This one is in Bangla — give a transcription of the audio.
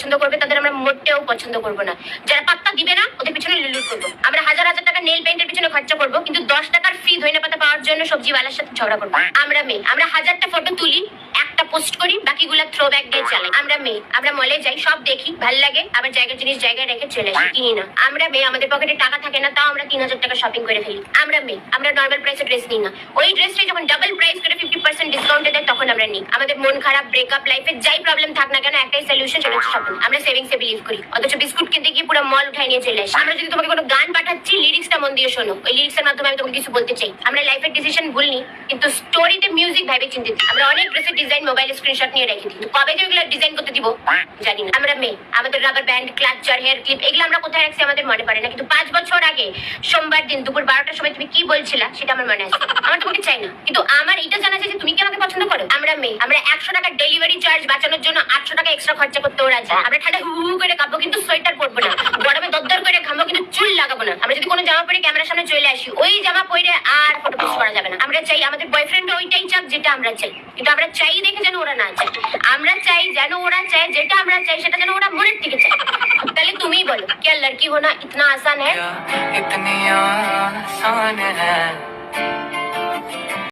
পছন্দ করবে তাদের আমরা মোটেও পছন্দ করবো না। যারা পাত্তা দিবে না ওদের পিছনে লুলুট করবো। আমরা হাজার হাজার টাকা নেল পেইন্টের পিছনে খরচা করবো, কিন্তু 10 টাকার ফ্রি ধইনা পাতা পাওয়ার জন্য সবজিওয়ালার সাথে ঝগড়া করবো। আমরা মেয়ে, আমরা 1000টা ফটো তুলি, একটা পোস্ট করি, বাকিগুলা থ্রো ব্যাক দিয়ে চালাই। আমরা মেয়ে, আমরা মলে যাই, সব দেখি, ভাল লাগে, আবার জায়গার জিনিস জায়গায় রেখে চলে আসি, কিনি না। আমরা মেয়ে, আমাদের পকেটে টাকা থাকে না, তাও আমরা 3000 টাকা শপিং করে ফেলি। আমরা মেয়ে, আমরা নর্মাল প্রাইসে ড্রেস নিই না, ওই ড্রেসটাই যখন ডাবল প্রাইস করে 50% ডিসকাউন্টে দেয় তখন আমরা নিই। আমাদের মন খারাপ, ব্রেকআপ, লাইফে যাই প্রবলেম থাক না কেন, একটাই সলিউশন, সেটা হচ্ছে শপিং। আমরা সেভিংসে বিলিভ করি, অথচ বিস্কুট কিনতে গিয়ে পুরো মল উঠাই নিয়ে চলে আসি। আমরা যদি তোমাকে কোনো গান পাঠাচ্ছি, লিরিক্সটা মন দিয়ে শোনো, ওই লিরিক্সের মাধ্যমে আমি তোমাকে কিছু বলতে চাই। আমরা লাইফের ডিসিশন ভুলনি, কিন্তু স্টোরিতে মিউজিক ভাবে চিন্তিত। আমরা অনেক ড্রেসের ডিজাইন মোবাইল স্ক্রিনশট নিয়ে রেখে দিই, কবে যে ওগুলো ডিজাইন করতে দিব জানি না। আমরা মেয়ে, আমাদের rubber band, clutcher, hair clip, এগুলো আমরা কোথায় রাখছি আমাদের মনে পড়ে না, কিন্তু 5 বছর আগে সোমবার দিন দুপুর 12টার সময় তুমি কি বলছিলা সেটা আমার মনে আছে। আমার তোমাকে চাই না, কিন্তু আমার এটা জানা আছে যে তুমি কি আমাকে পছন্দ করো। আমরা মেয়ে, আমরা 100 টাকা ডেলিভারি চার্জ বাঁচানোর জন্য 800 টাকা এক্সট্রা খরচা করতেও রাজি। আমরা ঠান্ডা হু হু করে কাঁপবো কিন্তু সোয়েটার পরবো না, গরমে দরদর করে ঘামবো কিন্তু চুল লাগাবো না। আমরা যদি কোনো জামা পরে ক্যামেরার সামনে চলে আসি, ওই জামা পরে আর ফটো পোস্ট করা যাবে না। আমরা চাই আমাদের বয়ফ্রেন্ড ওইটাই চাক যেটা আমরা চাই, কিন্তু আমরা চাই দেখে যেন ওরা না চায়। আমরা চাই যেন ওরা চায়, যেটা আমরা চাই সেটা যেন ওরা মনের থেকে চায়। তাহলে তুমিই বলো, क्या लड़की होना इतना आसान है? इतनी आसान है